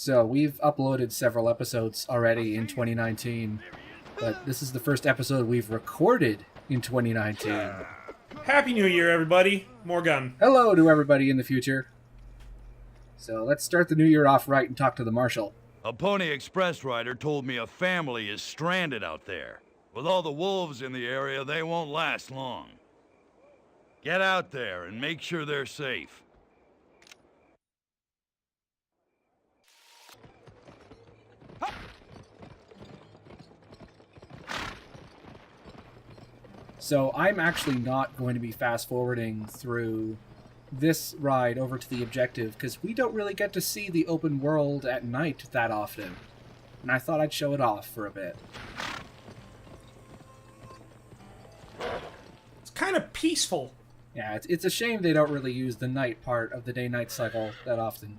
So we've uploaded several episodes already in 2019, but this is the first episode we've recorded in 2019. Happy New Year, everybody. Morgan. Hello to everybody in the future. So let's start the new year off right and talk to the marshal. A Pony Express rider told me a family is stranded out there. With all the wolves in the area, they won't last long. Get out there and make sure they're safe. So I'm actually not going to be fast forwarding through this ride over to the objective because we don't really get to see the open world at night that often. And I thought I'd show it off for a bit. It's kind of peaceful. Yeah, it's a shame they don't really use the night part of the day-night cycle that often.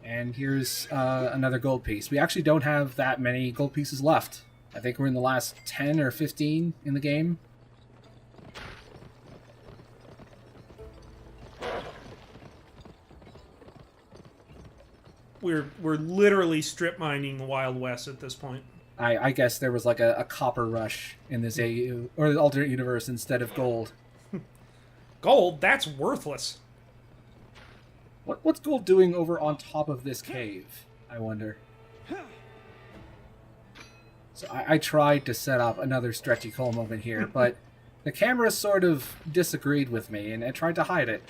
And here's another gold piece. We actually don't have that many gold pieces left. I think we're in the last 10 or 15 in the game. We're literally strip mining the Wild West at this point. I guess there was like a copper rush in this AU, or the alternate universe, instead of gold. Gold? That's worthless. What's gold doing over on top of this cave, I wonder? So I tried to set up another stretchy Cole moment here, but the camera sort of disagreed with me and tried to hide it.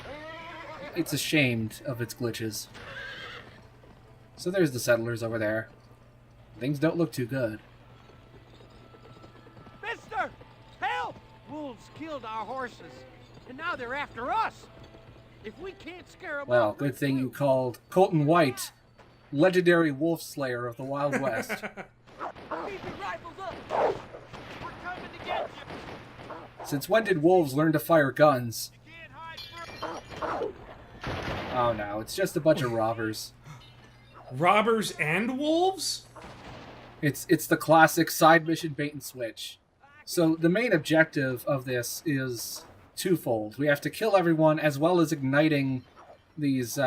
It's ashamed of its glitches. So there's the settlers over there. Things don't look too good. Mister! Help! Wolves killed our horses, and now they're after us. If we can't scare them Well, off, good thing you called Colton White legendary wolf slayer of the Wild West. Keep your rifles up! We're coming to get you! Since when did wolves learn to fire guns? You can't hide from... Oh no, it's just a bunch of robbers. Robbers and wolves? It's the classic side mission bait and switch. So the main objective of this is twofold. We have to kill everyone as well as igniting these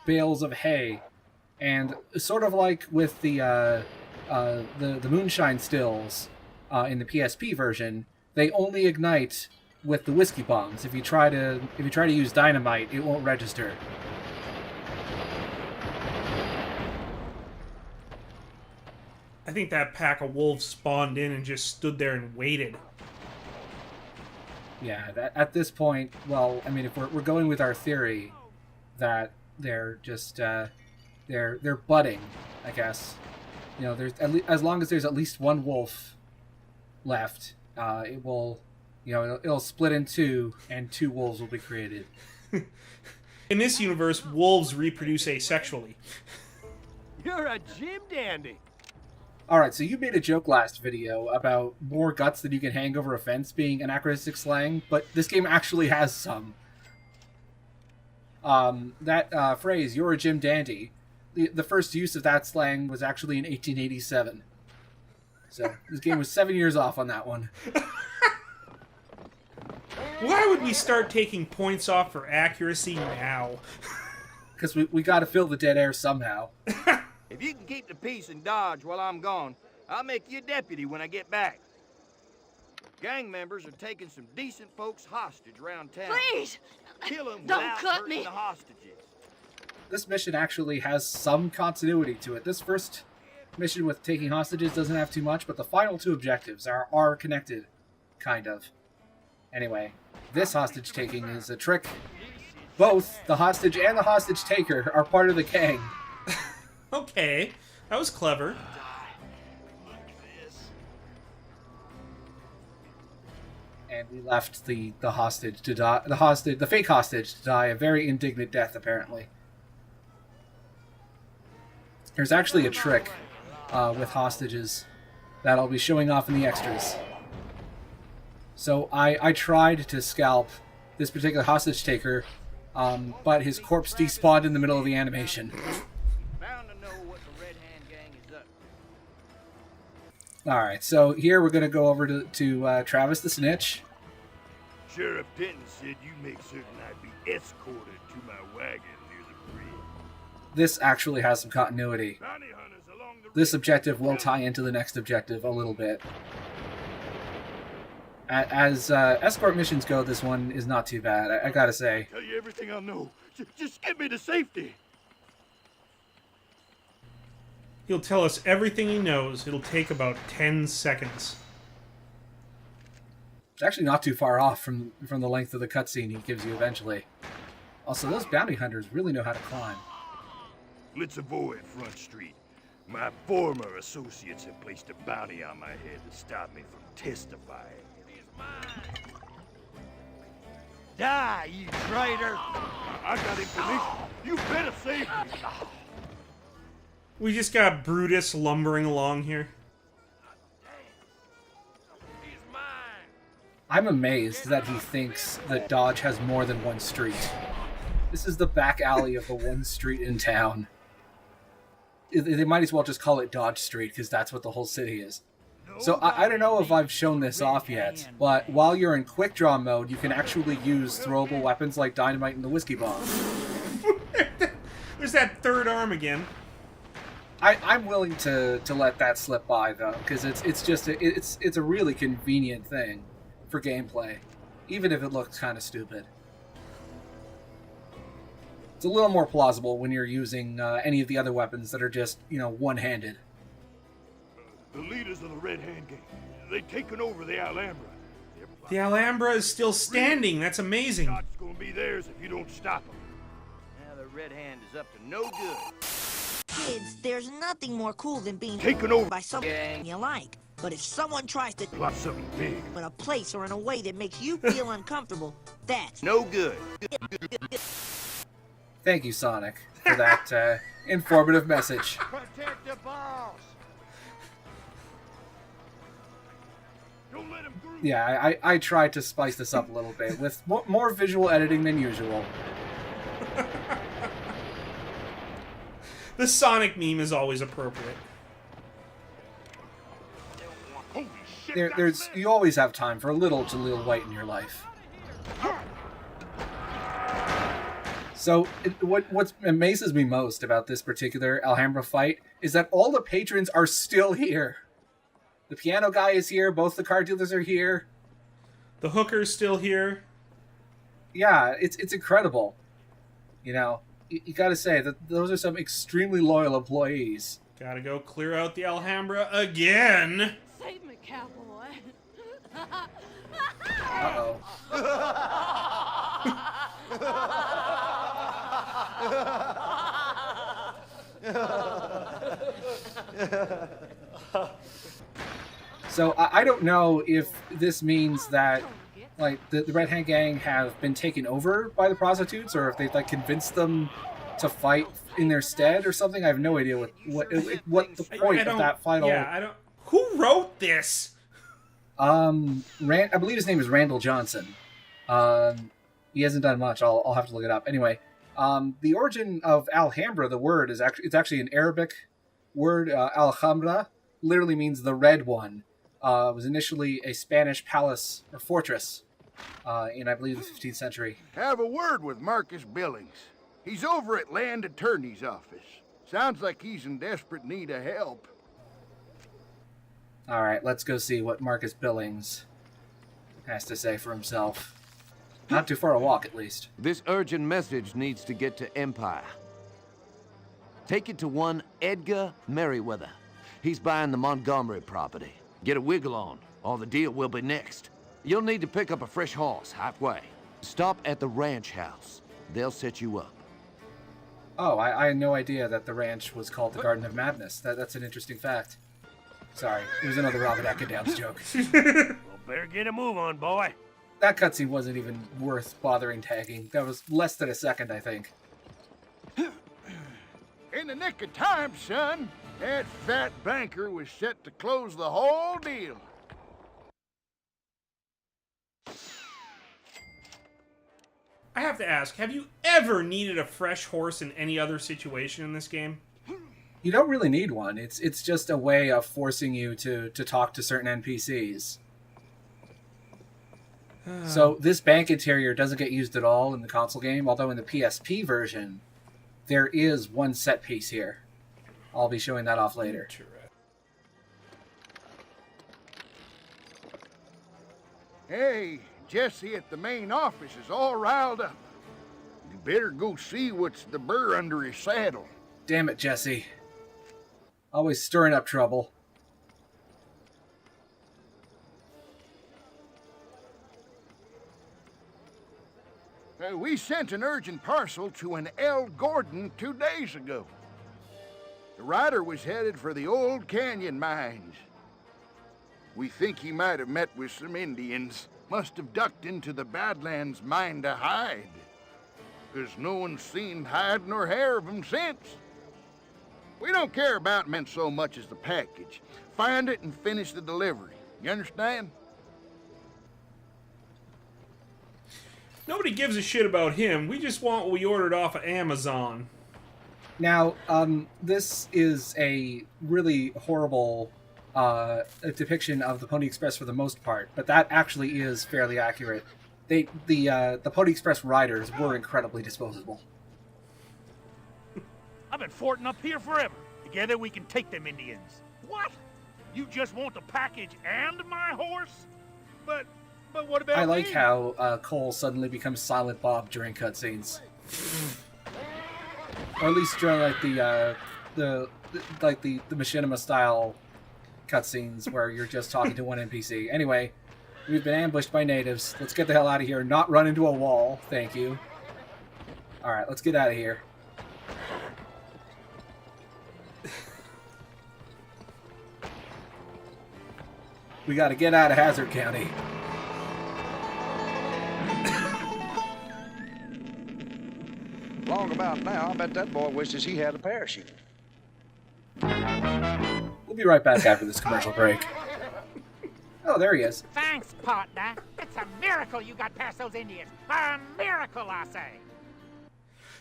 bales of hay. And sort of like with the moonshine stills in the PSP version, they only ignite with the whiskey bombs. If you try to use dynamite, it won't register. I think that pack of wolves spawned in and just stood there and waited. Yeah, at this point, well, I mean, if we're going with our theory that they're just they're budding, I guess. You know, there's as long as there's at least one wolf left, it will, you know, it'll split in two, and two wolves will be created. In this universe, wolves reproduce asexually. You're a Jim Dandy! Alright, so you made a joke last video about more guts than you can hang over a fence being anachronistic slang, but this game actually has some. That phrase, "you're a Jim Dandy," the first use of that slang was actually in 1887. So, this game was 7 years off on that one. Why would we start taking points off for accuracy now? Because we gotta fill the dead air somehow. If you can keep the peace and dodge while I'm gone, I'll make you a deputy when I get back. Gang members are taking some decent folks hostage around town. Please! Kill them Don't without cut hurting me. the hostages. This mission actually has some continuity to it. This first mission with taking hostages doesn't have too much, but the final two objectives are connected, kind of. Anyway, this hostage taking is a trick. Both the hostage and the hostage taker are part of the gang. Okay, that was clever. And we left the hostage to die. The fake hostage to die a very indignant death, apparently. There's actually a trick with hostages that I'll be showing off in the extras. So I tried to scalp this particular hostage taker, but his corpse despawned in the middle of the animation. Bound to know what the Red Hand Gang is up to. Alright, so here we're going to go over to Travis the Snitch. Sheriff Denton said you make certain I be escorted to my wagon near the bridge. this actually has some continuity. This objective will tie into the next objective a little bit. As escort missions go, this one is not too bad, I gotta say. Tell you everything I know. Just get me to safety. He'll tell us everything he knows. It'll take about 10 seconds. It's actually not too far off from the length of the cutscene he gives you eventually. Also, those bounty hunters really know how to climb. Let's avoid Front Street. My former associates have placed a bounty on my head to stop me from testifying. Die, you traitor! I got information. You better save me. We just got Brutus lumbering along here. I'm amazed that he thinks that Dodge has more than one street. This is the back alley of the one street in town. They might as well just call it Dodge Street, because that's what the whole city is. So I don't know if I've shown this off yet, but while you're in quick draw mode, you can actually use throwable weapons like dynamite and the whiskey bomb. There's that third arm again. I'm willing to let that slip by though, because it's a really convenient thing for gameplay, even if it looks kind of stupid. It's a little more plausible when you're using any of the other weapons that are just, one-handed. The leaders of the Red Hand Gang, they've taken over the Alhambra. The Alhambra is still standing. That's amazing. God's gonna be theirs if you don't stop them. Now the Red Hand is up to no good. Kids, there's nothing more cool than being Taken over by someone you like. But if someone tries to plot something big. in a place or in a way that makes you feel uncomfortable, that's No good. Thank you, Sonic, for that informative message. Protect the boss! Don't let him through. Yeah, I tried to spice this up a little bit with more visual editing than usual. The Sonic meme is always appropriate. Holy shit. You always have time for a little Jaleel White in your life. So, what amazes me most about this particular Alhambra fight is that all the patrons are still here. The piano guy is here, both the car dealers are here. The hooker's still here. Yeah, it's incredible. You gotta say that those are some extremely loyal employees. Gotta go clear out the Alhambra again. Save me, cowboy. Uh-oh. So I don't know if this means that the Red Hand Gang have been taken over by the prostitutes, or if they've convinced them to fight in their stead or something. I have no idea what the point of that final. Yeah, I don't. Who wrote this? I believe his name is Randall Johnson. He hasn't done much. I'll have to look it up. Anyway, the origin of Alhambra, the word is actually an Arabic word. Alhambra literally means the red one. It was initially a Spanish palace or fortress in, I believe, the 15th century. Have a word with Marcus Billings. He's over at Land Attorney's office. Sounds like he's in desperate need of help. All right, let's go see what Marcus Billings has to say for himself. Not too far a walk, at least. This urgent message needs to get to Empire. Take it to one Edgar Merriweather. He's buying the Montgomery property. Get a wiggle on, or the deal will be next. You'll need to pick up a fresh horse halfway. Stop at the ranch house. They'll set you up. Oh, I had no idea that the ranch was called the Garden of Madness. That's an interesting fact. Sorry, it was another Robert Eckendowns joke. Well, better get a move on, boy. That cutscene wasn't even worth bothering tagging. That was less than a second, I think. In the nick of time, son. That fat banker was set to close the whole deal. I have to ask, have you ever needed a fresh horse in any other situation in this game? You don't really need one. It's just a way of forcing you to talk to certain NPCs. So this bank interior doesn't get used at all in the console game, although in the PSP version, there is one set piece here. I'll be showing that off later. Hey, Jesse at the main office is all riled up. You better go see what's the burr under his saddle. Damn it, Jesse. Always stirring up trouble. We sent an urgent parcel to an L. Gordon 2 days ago. The rider was headed for the old canyon mines. We think he might have met with some Indians. Must have ducked into the Badlands mine to hide. 'Cause no one's seen hide nor hair of him since. We don't care about him so much as the package. Find it and finish the delivery. You understand? Nobody gives a shit about him. We just want what we ordered off of Amazon. Now, this is a really horrible depiction of the Pony Express for the most part, but that actually is fairly accurate. The Pony Express riders were incredibly disposable. I've been forting up here forever. Together we can take them Indians. What? You just want the package and my horse? But what about I like me? how Cole suddenly becomes Silent Bob during cutscenes, or at least during like the machinima style cutscenes where you're just talking to one NPC. Anyway, we've been ambushed by natives. Let's get the hell out of here. Not run into a wall. Thank you. All right, let's get out of here. We got to get out of Hazard County. Long about now, I bet that boy wishes he had a parachute. We'll be right back after this commercial break. Oh, there he is. Thanks, partner. It's a miracle you got past those Indians. A miracle, I say.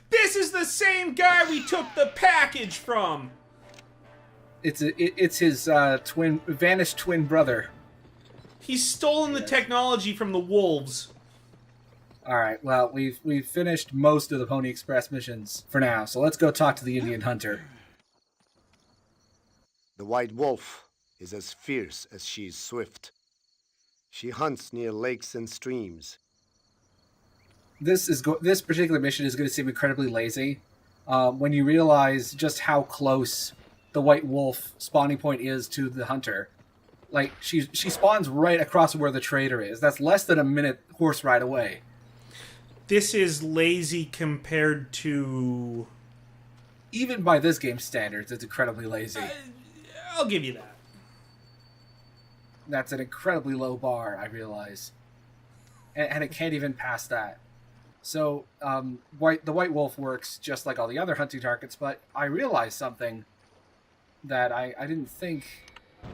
This is the same guy we took the package from. It's his vanished twin brother. He's stolen the technology from the wolves. All right, well, we've finished most of the Pony Express missions for now, so let's go talk to the Indian hunter. The white wolf is as fierce as she is swift. She hunts near lakes and streams. This particular mission is going to seem incredibly lazy when you realize just how close the white wolf spawning point is to the hunter. Like, she spawns right across where the trader is. That's less than a minute horse ride away. This is lazy compared to... Even by this game's standards, it's incredibly lazy. I'll give you that. That's an incredibly low bar, I realize. And it can't even pass that. So, the white wolf works just like all the other hunting targets, but I realized something that I didn't think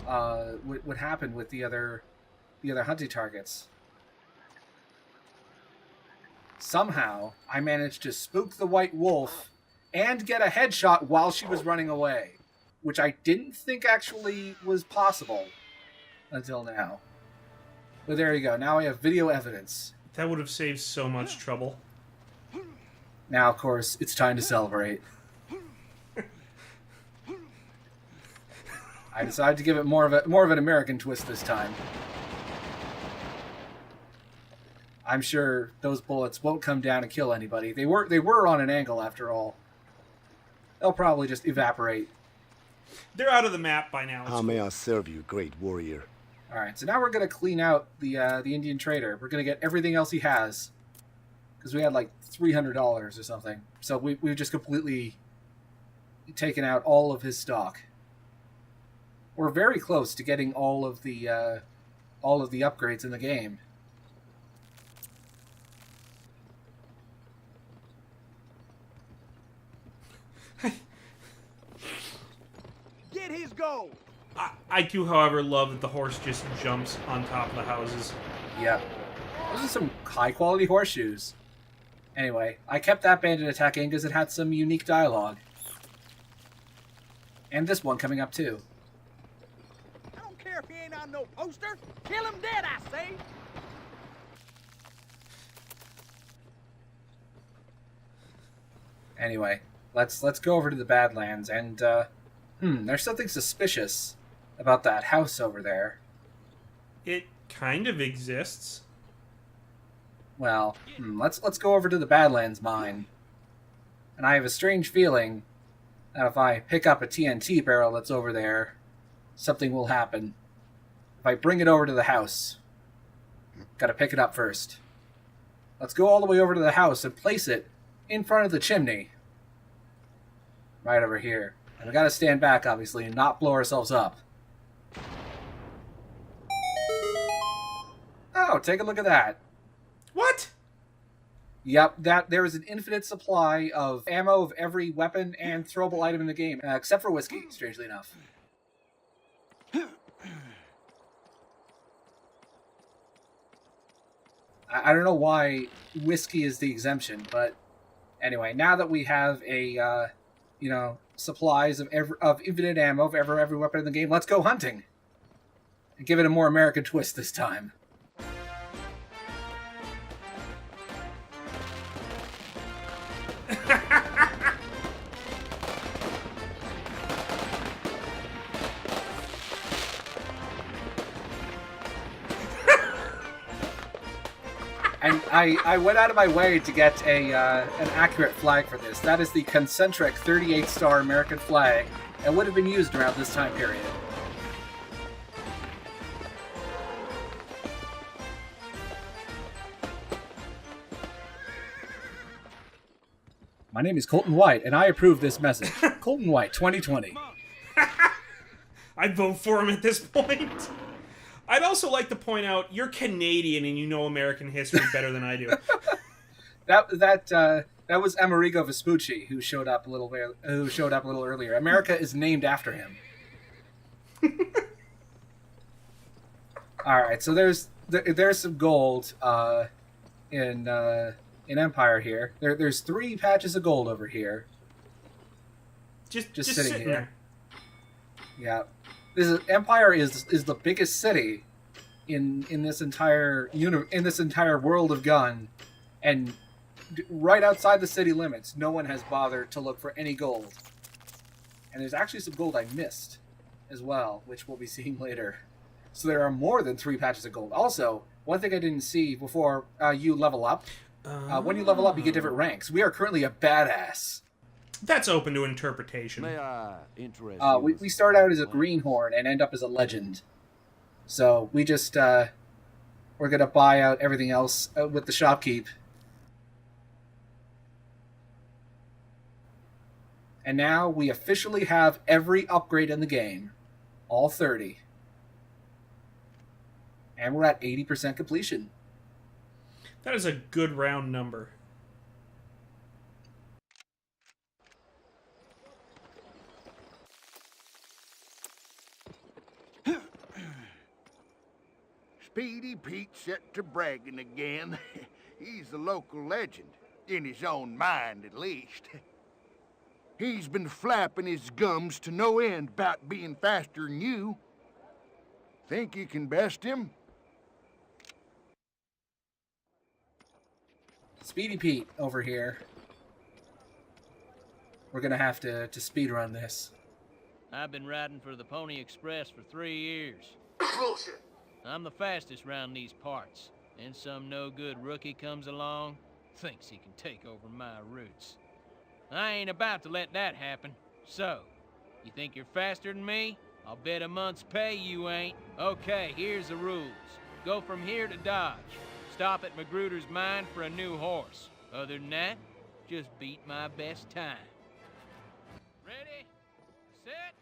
would happen with the other hunting targets. Somehow, I managed to spook the white wolf and get a headshot while she was running away, which I didn't think actually was possible until now. But there you go. Now I have video evidence. That would have saved so much trouble. Now, of course, it's time to celebrate. I decided to give it more of an American twist this time. I'm sure those bullets won't come down and kill anybody. They were on an angle after all. They'll probably just evaporate. They're out of the map by now. How may I serve you, great warrior? All right, so now we're gonna clean out the Indian trader. We're gonna get everything else he has, because we had like $300 or something. So we've just completely taken out all of his stock. We're very close to getting all of the upgrades in the game. Get his gold. I do, however, love that the horse just jumps on top of the houses. Yeah. Those are some high-quality horseshoes. Anyway, I kept that bandit attacking because it had some unique dialogue. And this one coming up, too. I don't care if he ain't on no poster. Kill him dead, I say. Anyway, let's go over to the Badlands, and there's something suspicious about that house over there. It kind of exists. Well, let's go over to the Badlands mine. And I have a strange feeling that if I pick up a TNT barrel that's over there, something will happen. If I bring it over to the house, gotta pick it up first. Let's go all the way over to the house and place it in front of the chimney. Right over here. And we gotta stand back, obviously, and not blow ourselves up. Oh, take a look at that. What? Yep, there is an infinite supply of ammo of every weapon and throwable item in the game, except for whiskey, strangely enough. I don't know why whiskey is the exemption, but anyway, now that we have a, supplies of infinite ammo of every weapon in the game, let's go hunting. And give it a more American twist this time. And I went out of my way to get an accurate flag for this. That is the concentric 38-star American flag that would have been used around this time period. My name is Colton White, and I approve this message. Colton White, 2020. I'd vote for him at this point. I'd also like to point out you're Canadian and you know American history better than I do. That was Amerigo Vespucci who showed up a little earlier. America is named after him. All right, so there's some gold in Empire here. There's 3 patches of gold over here. Just sitting here. There. Yeah. Empire is the biggest city in this entire world of gun, and right outside the city limits, no one has bothered to look for any gold. And there's actually some gold I missed as well, which we'll be seeing later. So there are more than 3 patches of gold. Also, one thing I didn't see before you level up, when you level up, you get different ranks. We are currently a badass. That's open to interpretation. May I interest we start out as a greenhorn and end up as a legend. So we just we're gonna buy out everything else with the shopkeep. And now we officially have every upgrade in the game, all 30, and we're at 80% completion. That is a good round number. Speedy Pete's set to bragging again. He's the local legend, in his own mind at least. He's been flapping his gums to no end about being faster than you. Think you can best him? Speedy Pete over here. We're gonna have to speed run this. I've been riding for the Pony Express for 3 years. Bullshit. I'm the fastest round these parts, and some no-good rookie comes along, thinks he can take over my routes. I ain't about to let that happen. So, you think you're faster than me? I'll bet a month's pay you ain't. Okay, here's the rules. Go from here to Dodge. Stop at Magruder's mine for a new horse. Other than that, just beat my best time. Ready, set,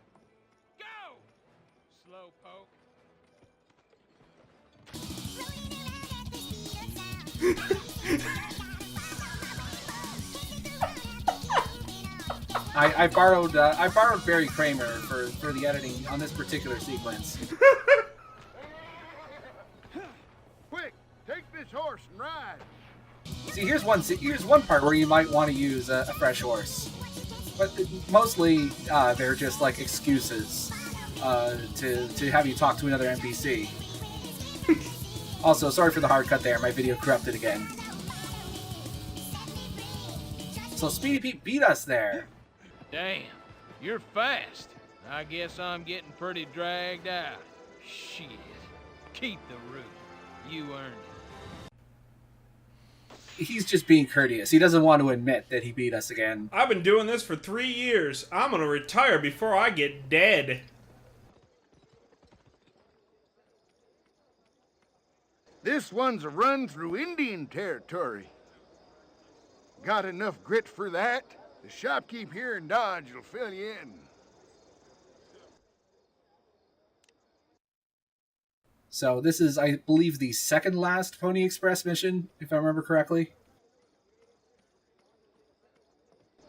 go! Slowpoke. I borrowed Barry Kramer for the editing on this particular sequence. Quick, take this horse and ride. See, here's one part where you might want to use a fresh horse, but mostly they're just like excuses to have you talk to another NPC. Also, sorry for the hard cut there. My video corrupted again. So Speedy Pete beat us there. Damn, you're fast. I guess I'm getting pretty dragged out. Shit. Keep the root. You earned it. He's just being courteous. He doesn't want to admit that he beat us again. I've been doing this for 3 years. I'm gonna retire before I get dead. This one's a run through Indian territory. Got enough grit for that? The shopkeep here in Dodge will fill you in. So this is, I believe, the second last Pony Express mission, if I remember correctly.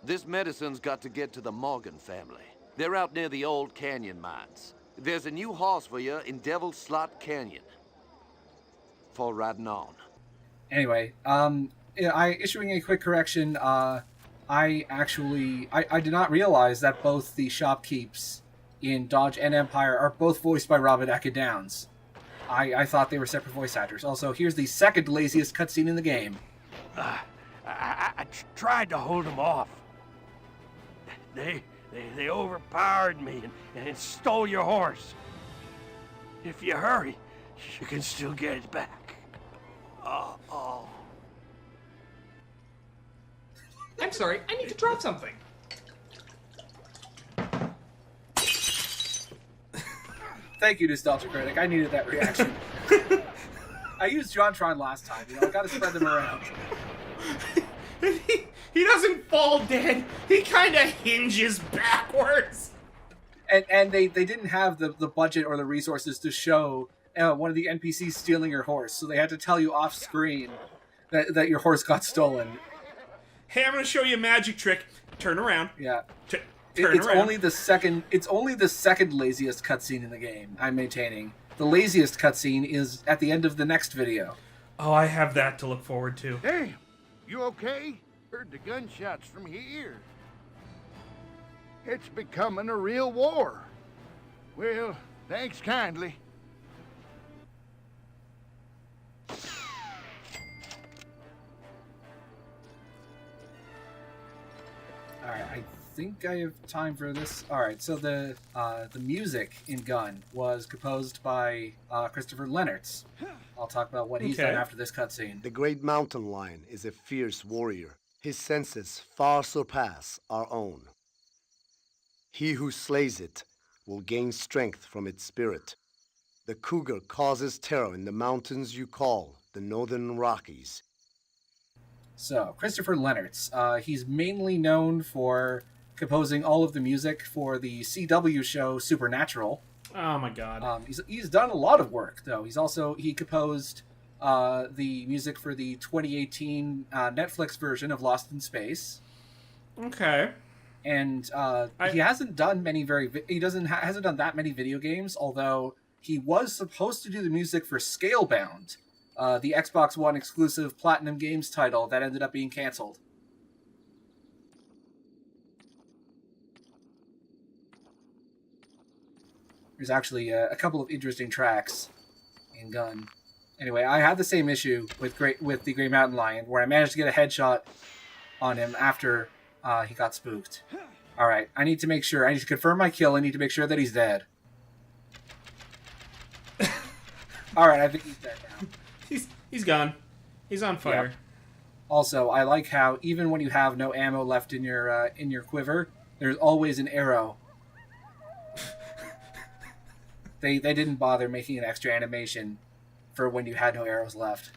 This medicine's got to get to the Morgan family. They're out near the old canyon mines. There's a new horse for you in Devil's Slot Canyon. For riding on. Anyway, issuing a quick correction, I did not realize that both the shopkeeps in Dodge and Empire are both voiced by Robert Eka Downs. I thought they were separate voice actors. Also, here's the second laziest cutscene in the game. I tried to hold them off. They overpowered me and stole your horse. If you hurry, you can still get it back. Oh. I'm sorry, I need to drop something. Thank you, Nostalgia Critic. I needed that reaction. I used JonTron last time. I gotta spread them around. He doesn't fall dead. He kind of hinges backwards. And they didn't have the budget or the resources to show one of the NPCs stealing your horse, so they had to tell you off screen that your horse got stolen. Hey, I'm going to show you a magic trick. Turn around. Yeah. Turn it's around. only the second laziest cutscene in the game, I'm maintaining. The laziest cutscene is at the end of the next video. Oh, I have that to look forward to. Hey, you okay? Heard the gunshots from here. It's becoming a real war. Well, thanks kindly. Alright, I think I have time for this. Alright, so the music in Gun was composed by Christopher Lennertz. I'll talk about what he's done after this cutscene. The great mountain lion is a fierce warrior. His senses far surpass our own. He who slays it will gain strength from its spirit. The cougar causes terror in the mountains you call the Northern Rockies. So, Christopher Lennertz. He's mainly known for composing all of the music for the CW show Supernatural. Oh my god. He's done a lot of work, though. He composed the music for the 2018 Netflix version of Lost in Space. Okay. And he hasn't done hasn't done that many video games, although he was supposed to do the music for Scalebound, the Xbox One exclusive Platinum Games title that ended up being canceled. There's actually a couple of interesting tracks in Gun. Anyway, I had the same issue with the Grey Mountain Lion, where I managed to get a headshot on him after he got spooked. Alright, I need to confirm my kill. I need to make sure that he's dead. Alright, I think he's dead now. He's gone. He's on fire. Yep. Also, I like how even when you have no ammo left in your quiver, there's always an arrow. They didn't bother making an extra animation for when you had no arrows left.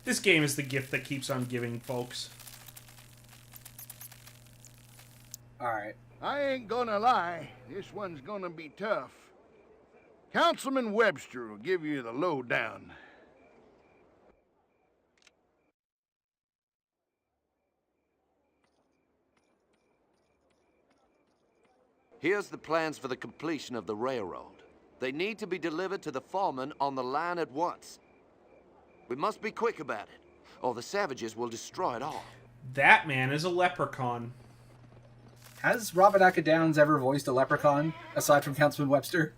This game is the gift that keeps on giving, folks. Alright. I ain't gonna lie, this one's gonna be tough. Councilman Webster will give you the lowdown. Here's the plans for the completion of the railroad. They need to be delivered to the foreman on the line at once. We must be quick about it, or the savages will destroy it all. That man is a leprechaun. Has Robert Eka Downs ever voiced a leprechaun, aside from Councilman Webster?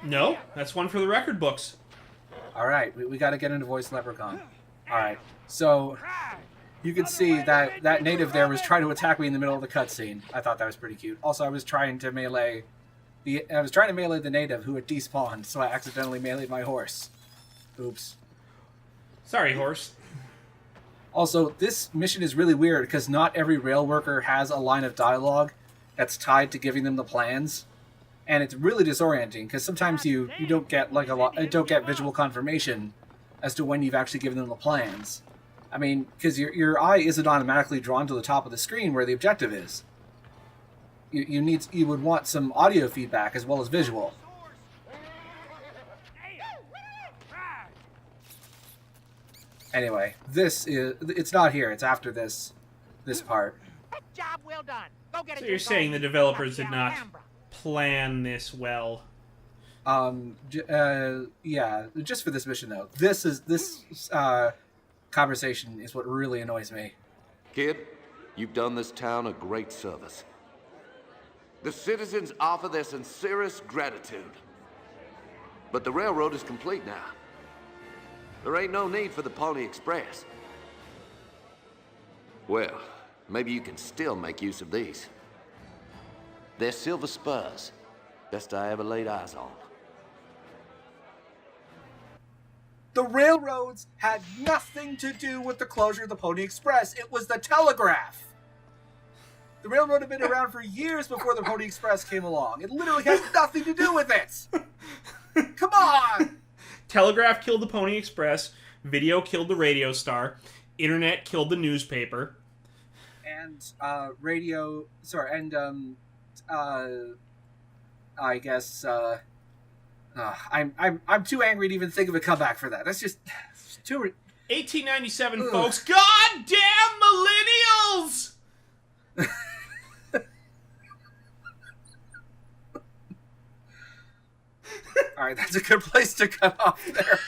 No, that's one for the record books. Alright, we gotta get into voice leprechaun. Alright, so you could see that native there was trying to attack me in the middle of the cutscene. I thought that was pretty cute. Also, I was trying to melee the native who had despawned, so I accidentally meleeed my horse. Oops. Sorry, horse. Also, this mission is really weird because not every rail worker has a line of dialogue that's tied to giving them the plans, and it's really disorienting because sometimes you don't get don't get visual confirmation as to when you've actually given them the plans. I mean, because your eye isn't automatically drawn to the top of the screen where the objective is. You would want some audio feedback as well as visual. Anyway, it's not here. It's after this part. Job well done. Go get So you're saying the developers did not plan this well? Yeah, just for this mission though. This conversation is what really annoys me. Kid, you've done this town a great service. The citizens offer their sincerest gratitude. But the railroad is complete now. There ain't no need for the Pony Express. Well, maybe you can still make use of these. They're silver spurs. Best I ever laid eyes on. The railroads had nothing to do with the closure of the Pony Express. It was the telegraph. The railroad had been around for years before the Pony Express came along. It literally has nothing to do with it. Come on! Telegraph killed the Pony Express. Video killed the radio star. Internet killed the newspaper. And I guess I'm too angry to even think of a comeback for that. That's just too. 1897, folks. Goddamn millennials! All right, that's a good place to cut off there.